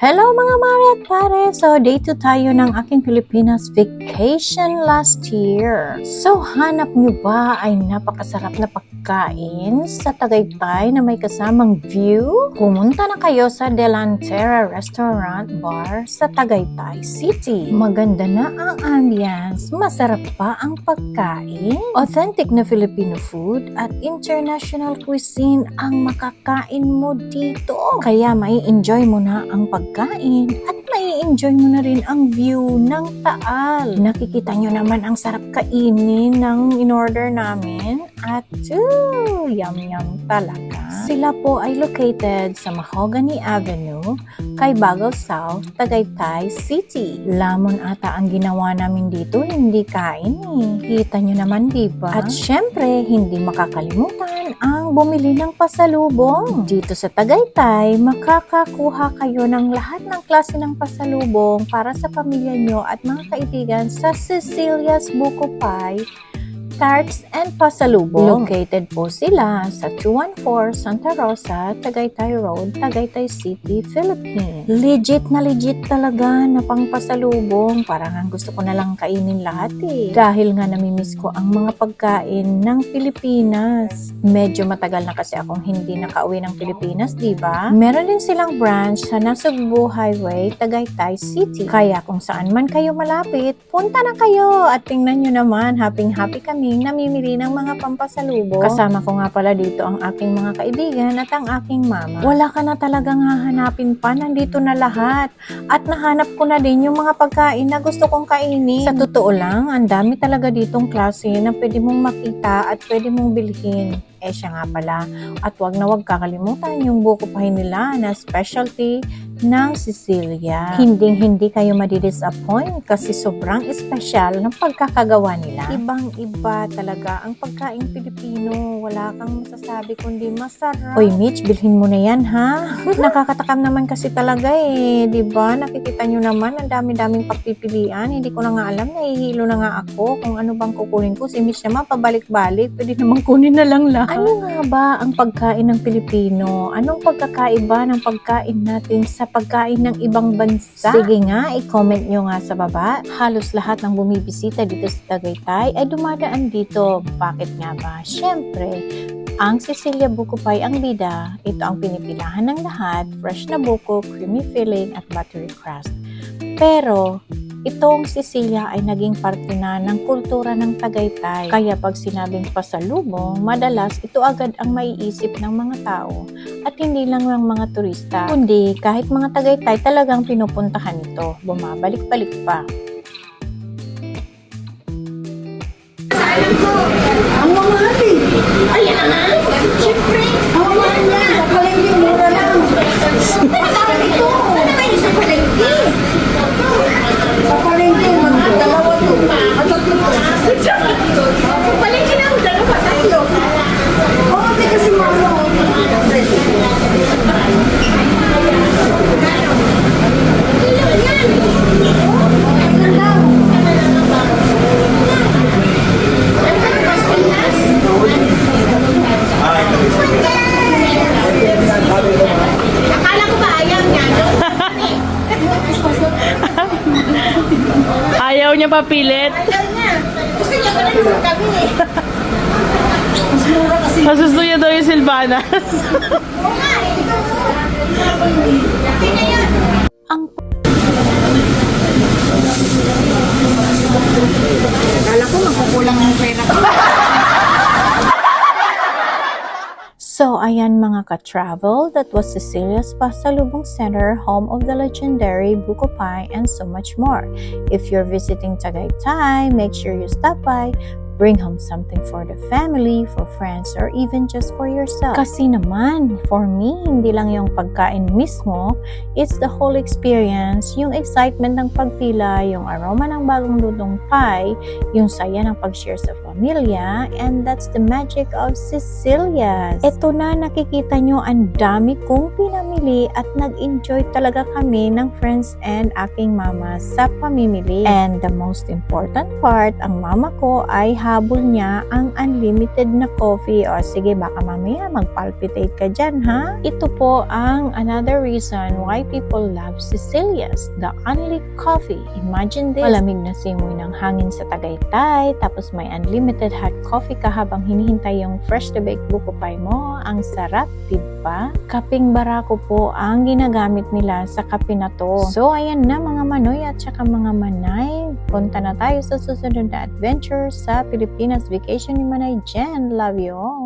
Hello mga mare at pare! So, day 2 tayo ng aking Pilipinas vacation last year. So, hanap nyo ba ay napakasarap na pagkain sa Tagaytay na may kasamang view? Pumunta na kayo sa Delantera Restaurant Bar sa Tagaytay City. Maganda na ang ambience, masarap pa ang pagkain, authentic na Filipino food at international cuisine ang makakain mo dito. Kaya may enjoy mo na ang pagkain at mai-enjoy mo na rin ang view ng Taal. Nakikita nyo naman ang sarap kainin ng in-order namin at yum talaga. Sila po ay located sa Mahogany Avenue, kay Bagao South, Tagaytay City. Lamon ata ang ginawa namin dito, hindi kain eh. Kita nyo naman diba? At syempre, hindi makakalimutan ang bumili ng pasalubong. Dito sa Tagaytay, makakakuha kayo ng lahat ng klase ng pasalubong para sa pamilya nyo at mga kaibigan sa Cecilia's Buko Pie Tarts and Pasalubong. Located po sila sa 214 Santa Rosa, Tagaytay Road, Tagaytay City, Philippines. Legit na legit talaga na pang pasalubong. Parang gusto ko na lang kainin lahat eh. Dahil nga namimiss ko ang mga pagkain ng Pilipinas. Medyo matagal na kasi akong hindi nakauwi ng Pilipinas, diba? Meron din silang branch sa Nasugbu Highway, Tagaytay City. Kaya kung saan man kayo malapit, punta na kayo at tingnan nyo naman, happy kami namimili ng mga pampasalubong. Kasama ko nga pala dito ang aking mga kaibigan at ang aking mama. Wala ka na talagang hahanapin pa, nandito na lahat. At nahanap ko na din yung mga pagkain na gusto kong kainin. Sa totoo lang, ang dami talaga ditong klase na pwede mong makita at pwede mong bilhin. Siya nga pala. At wag kakalimutan yung buko pie nila na specialty ng Sicilia. Hindi kayo madidisappoint kasi sobrang espesyal ng pagkakagawa nila. Ibang-iba talaga ang pagkaing Pilipino. Wala kang masasabi kundi masarap. Hoy Mitch, bilhin mo na yan ha? Nakakatakam naman kasi talaga eh. Diba? Nakikita nyo naman ang dami-daming pagpipilian. Hindi ko na nga alam, nahihilo na nga ako kung ano bang kukunin ko. Si Mitch naman pabalik-balik. Pwede naman kunin na lang lahat. Ano nga ba ang pagkain ng Pilipino? Anong pagkakaiba ng pagkain natin sa pagkain ng ibang bansa? Sige nga, i-comment nyo nga sa baba. Halos lahat ng bumibisita dito sa Tagaytay ay dumadaan dito. Bakit nga ba? Siyempre, ang Cecilia Buko Pie ang bida. Ito ang pinipilahan ng lahat. Fresh na buko, creamy filling at buttery crust. Pero, itong Cecilia ay naging parte na ng kultura ng Tagaytay. Kaya pag sinabing pasalubong, madalas ito agad ang maiisip ng mga tao. At hindi lang ng mga turista, kundi kahit mga Tagaytay talagang pinupuntahan ito. Bumabalik-balik pa. Ang mamali! Ayan na nga! Siyempre! Ang mamali na! Sa palengke, mura lang! Ano ito? Ano kayo sa palengke? Sa palengke, dalawa to. At tatlo to. Sa palengke na, dalawa, tatlo. Oo, hindi kasi mama. Akala ko ba ayaw niya? Ayaw niya papilit. Ayaw niya. Gusto niya ka na naman kami eh. Mas mura kasi. Masusto niya daw yung Silvanas. Oo nga eh. Laki na yan. Ang Akala ko magkukulang ng pera ko. So, ayan mga ka-travel, that was Cecilia's Pasalubong Center, home of the legendary Buko Pie and so much more. If you're visiting Tagaytay, make sure you stop by, bring home something for the family, for friends, or even just for yourself. Kasi naman, for me, hindi lang yung pagkain mismo, it's the whole experience, yung excitement ng pagpila, yung aroma ng bagong lutong pie, yung saya ng pag-share sa pamilya, and that's the magic of Cecilia's. Ito na, nakikita nyo, ang dami kong pinamili at nag-enjoy talaga kami ng friends and aking mama sa pamimili. And the most important part, ang mama ko ay habol niya ang unlimited na coffee. O sige, baka mamaya magpalpitate ka dyan, ha? Ito po ang another reason why people love Cecilia's, the only coffee. Imagine this, malamig na simoy ng hangin sa Tagaytay, tapos may unlimited hot coffee ka habang hinihintay yung fresh to bake buko pie mo. Ang sarap, diba? Kaping barako po ang ginagamit nila sa kape na to. So, ayan na mga manoy at saka mga manay. Punta na tayo sa susunod na adventure sa Pilipinas Vacation ni Manay Jen. Love you all!